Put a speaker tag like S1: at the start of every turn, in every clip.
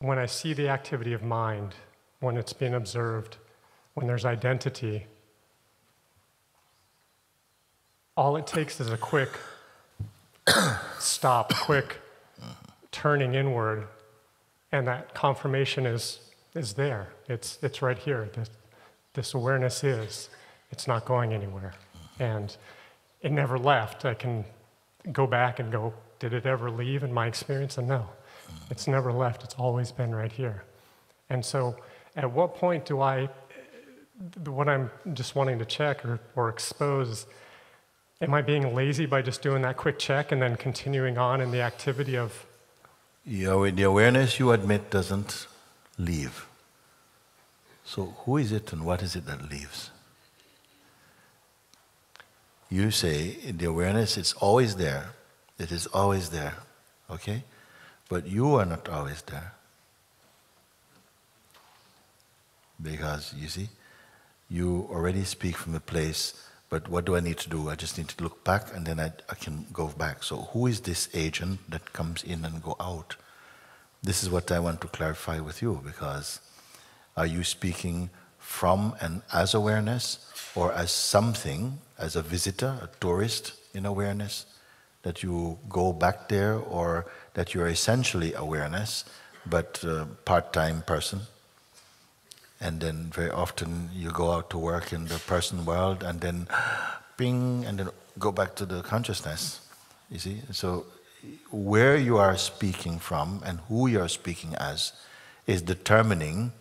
S1: when I see the activity of mind, when it's being observed, when there's identity, all it takes is a quick stop, quick turning inward, and that confirmation is there. It's right here. This awareness is. It's not going anywhere. And it never left. I can go back and go, did it ever leave in my experience? And no, it's never left. It's always been right here. And so at what point do what I'm just wanting to check or expose, am I being lazy by just doing that quick check and then continuing on in the activity of?
S2: The awareness you admit doesn't leave. So who is it and what is it that leaves? You say the awareness, it's always there. It is always there, okay? But you are not always there. Because, you see, you already speak from a place, but what do I need to do? I just need to look back and then I can go back. So who is this agent that comes in and go out? This is what I want to clarify with you, because are you speaking from and as awareness, or as something, as a visitor, a tourist in awareness, that you go back there, or that you're essentially awareness, but a part-time person? And then very often you go out to work in the person world and then ping, and then go back to the consciousness, you see? So where you are speaking from and who you are speaking as is determining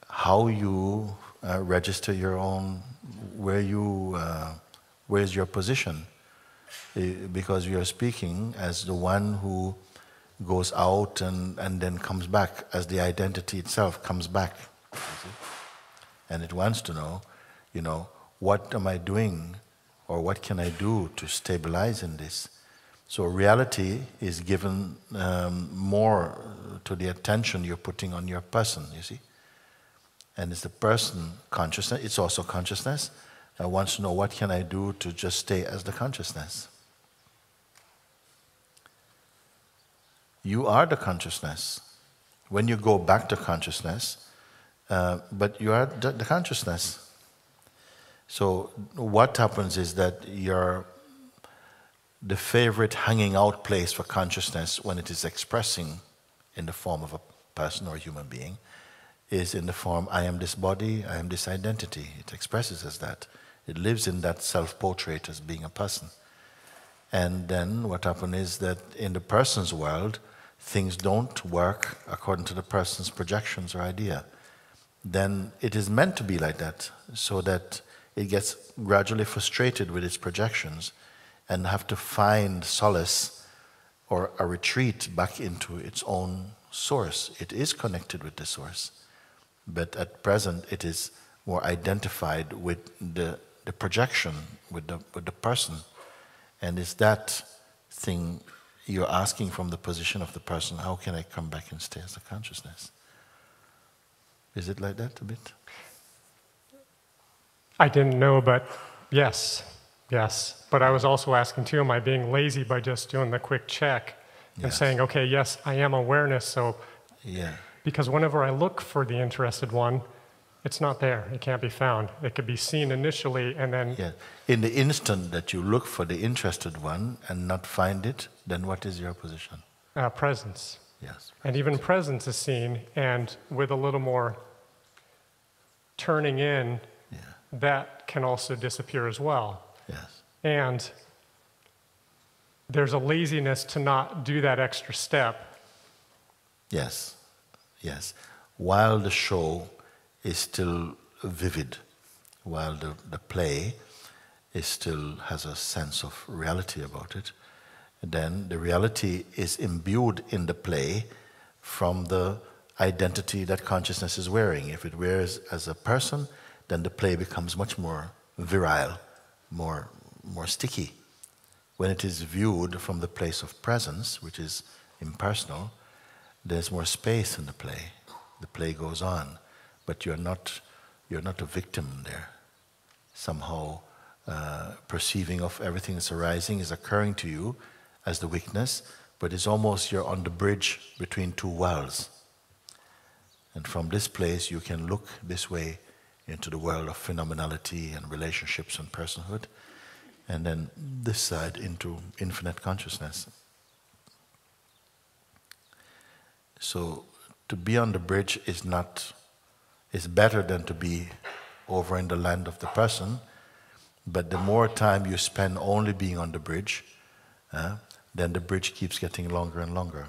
S2: how you register your own, where's your position. Because you are speaking as the one who goes out and then comes back, as the identity itself comes back. And it wants to know, what am I doing, or what can I do to stabilize in this? So reality is given more to the attention you're putting on your person, you see. And it's the person consciousness, it's also consciousness, wants to know, what can I do to just stay as the consciousness? You are the consciousness. When you go back to consciousness, but you are the consciousness. So what happens is that the favorite hanging out place for consciousness, when it is expressing in the form of a person or a human being, is in the form, I am this body, I am this identity. It expresses as that. It lives in that self-portrait as being a person. And then what happens is that in the person's world, things don't work according to the person's projections or idea. Then it is meant to be like that, so that it gets gradually frustrated with its projections and have to find solace or a retreat back into its own source. It is connected with the source, but at present it is more identified with the projection, with the person. And it's that thing you're asking from the position of the person, how can I come back and stay as a consciousness? Is it like that a bit?
S1: I didn't know, but yes. But I was also asking too, am I being lazy by just doing the quick check and saying, okay, yes, I am awareness, so...
S2: Yeah.
S1: Because whenever I look for the interested one, it's not there. It can't be found. It could be seen initially and then...
S2: Yeah. In the instant that you look for the interested one and not find it, then what is your position?
S1: Presence.
S2: Yes.
S1: And even presence is seen, and with a little more turning in, that can also disappear as well.
S2: Yes.
S1: And there's a laziness to not do that extra step.
S2: Yes. While the show is still vivid, while the play still has a sense of reality about it, then the reality is imbued in the play from the identity that consciousness is wearing. If it wears as a person, then the play becomes much more virile, more sticky. When it is viewed from the place of presence, which is impersonal, there's more space in the play. The play goes on, but you're not a victim there. Somehow perceiving of everything that's arising is occurring to you as the weakness, but it's almost you're on the bridge between two worlds. And from this place you can look this way into the world of phenomenality and relationships and personhood, and then this side into infinite consciousness. So to be on the bridge is better than to be over in the land of the person, but the more time you spend only being on the bridge, then the bridge keeps getting longer and longer.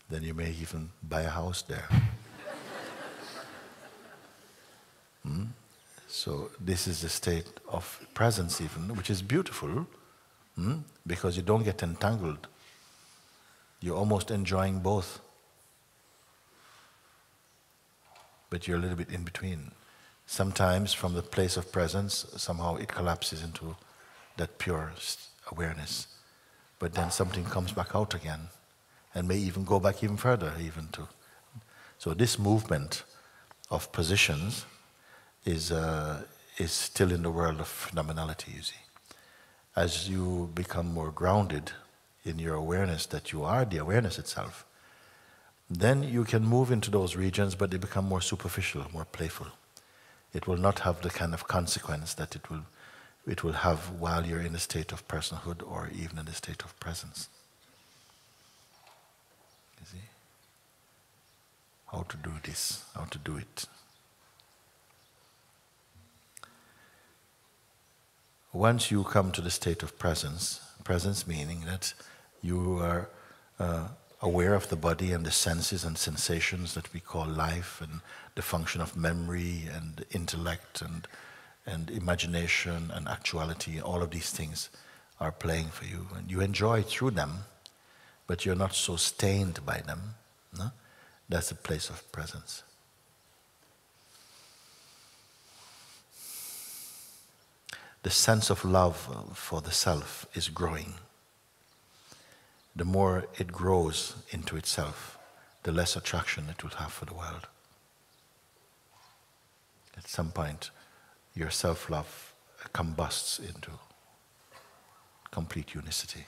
S2: Then you may even buy a house there. So this is the state of presence even, which is beautiful, because you don't get entangled. You're almost enjoying both. But you're a little bit in between. Sometimes from the place of presence, somehow it collapses into that pure awareness. But then something comes back out again, and may even go back even further. So this movement of positions is still in the world of phenomenality, you see. As you become more grounded in your awareness that you are the awareness itself, then you can move into those regions, but they become more superficial, more playful. It will not have the kind of consequence that it will have while you're in a state of personhood or even in a state of presence. You see? How to do this, how to do it. Once you come to the state of presence, presence meaning that you are aware of the body and the senses and sensations that we call life, and the function of memory and intellect and imagination and actuality, all of these things are playing for you. And you enjoy through them, but you're not so stained by them. No? That's a place of presence. The sense of love for the self is growing. The more it grows into itself, the less attraction it will have for the world. At some point, your self-love combusts into complete unicity.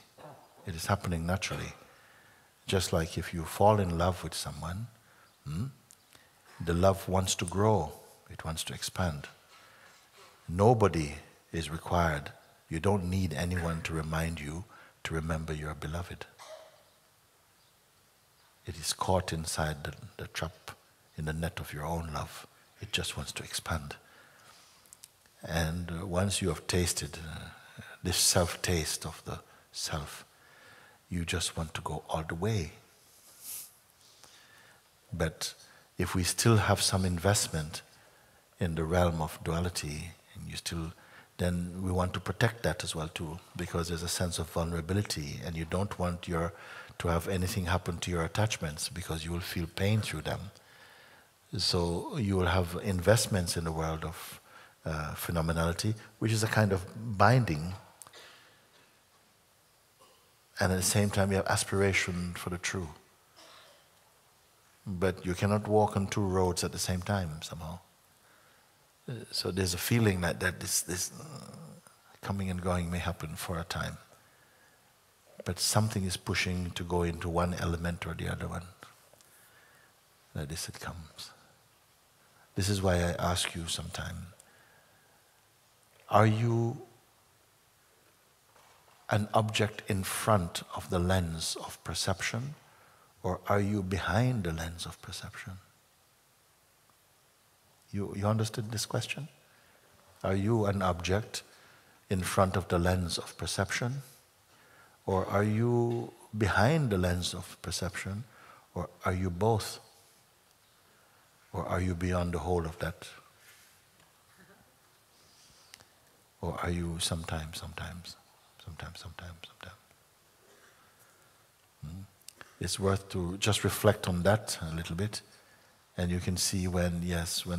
S2: It is happening naturally. Just like if you fall in love with someone, the love wants to grow, it wants to expand. Nobody is required. You don't need anyone to remind you to remember your beloved. It is caught inside the trap, in the net of your own love. It just wants to expand. And once you have tasted this self-taste of the self, you just want to go all the way. But if we still have some investment in the realm of duality, and you still, then we want to protect that as well too, because there's a sense of vulnerability, and you don't want to have anything happen to your attachments, because you will feel pain through them. So you will have investments in the world of phenomenality, which is a kind of binding, and at the same time you have aspiration for the true. But you cannot walk on two roads at the same time somehow. So there's a feeling that this coming and going may happen for a time. But something is pushing to go into one element or the other one. Like this it comes. This is why I ask you sometime, are you an object in front of the lens of perception, or are you behind the lens of perception? You understood this question? Are you an object in front of the lens of perception? Or are you behind the lens of perception? Or are you both? Or are you beyond the whole of that? Or are you sometimes? It's worth to just reflect on that a little bit. And you can see when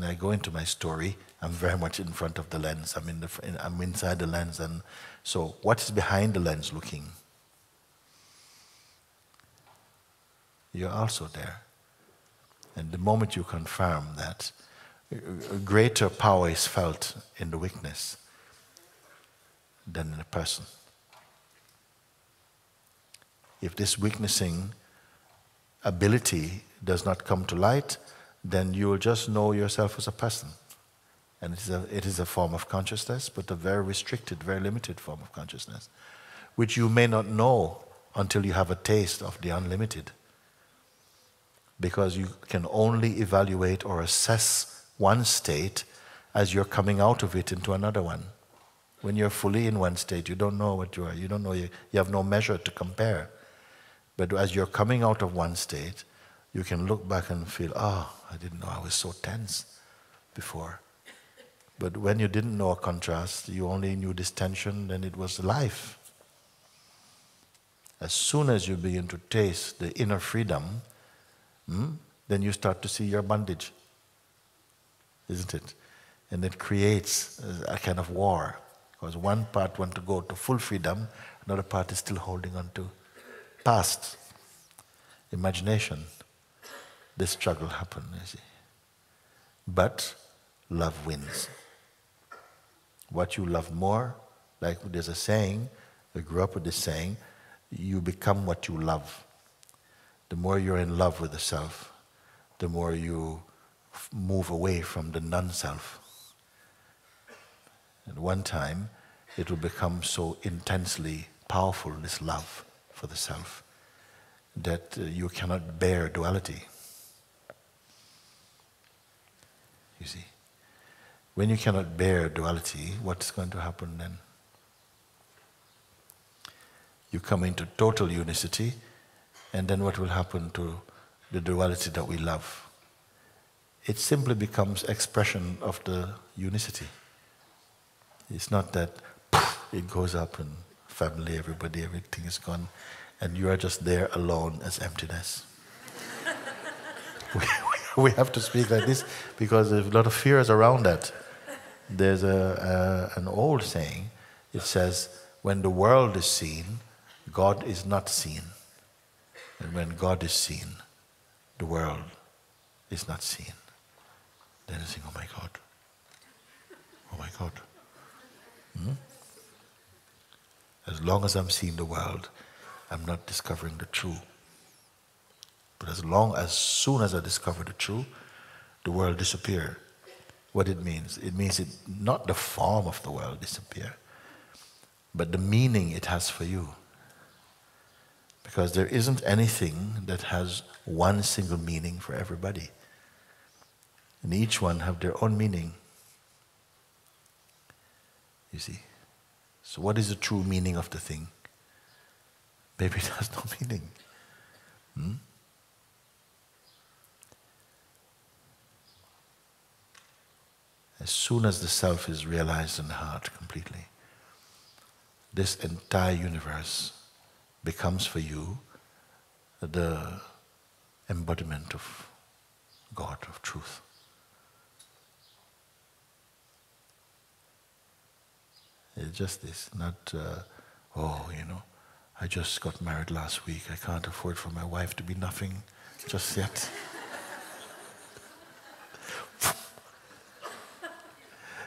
S2: I go into my story, I'm very much in front of the lens. I'm inside the lens, and so what is behind the lens looking? You're also there. And the moment you confirm that, a greater power is felt in the weakness than in the person. If this witnessing ability does not come to light, then you will just know yourself as a person. And it is a form of consciousness, but a very restricted, very limited form of consciousness, which you may not know until you have a taste of the unlimited. Because you can only evaluate or assess one state as you're coming out of it into another one. When you're fully in one state, you don't know what you are. You don't know, you have no measure to compare. But as you're coming out of one state, you can look back and feel, oh, I didn't know I was so tense before. But when you didn't know a contrast, you only knew this tension, then it was life. As soon as you begin to taste the inner freedom, then you start to see your bondage, isn't it? And it creates a kind of war. Because one part wants to go to full freedom, another part is still holding on to past, imagination. This struggle happens, you see. But love wins. What you love more, like there's a saying, I grew up with this saying, you become what you love. The more you're in love with the self, the more you move away from the non-self. At one time, it will become so intensely powerful, this love for the self, that you cannot bear duality. You see? When you cannot bear duality, what's going to happen then? You come into total unicity, and then what will happen to the duality that we love? It simply becomes expression of the unicity. It's not that it goes up and family, everybody, everything is gone, and you are just there alone as emptiness. we have to speak like this because there's a lot of fears around that. There's an old saying, it says, when the world is seen, God is not seen. And when God is seen, the world is not seen. Then you think, oh my God. Oh my God. As long as I'm seeing the world, I'm not discovering the true. But as soon as I discover the true, the world disappears. What it means not the form of the world disappear, but the meaning it has for you. Because there isn't anything that has one single meaning for everybody. And each one have their own meaning. You see? So what is the true meaning of the thing? Maybe it has no meaning. As soon as the self is realized in the heart completely, this entire universe becomes for you the embodiment of God, of truth. It's just this, not, I just got married last week, I can't afford for my wife to be nothing just yet.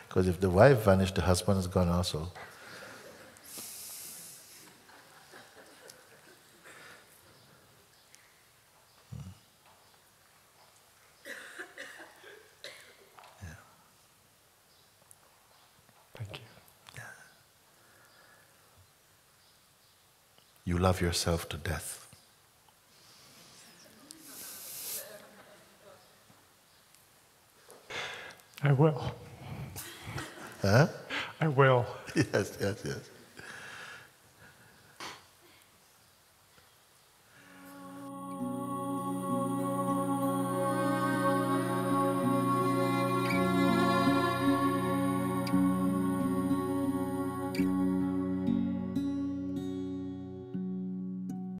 S2: Because if the wife vanished, the husband is gone also. Yeah.
S1: Thank you.
S2: Yeah. You love yourself to death.
S1: I will.
S2: Huh?
S1: I will.
S2: Yes.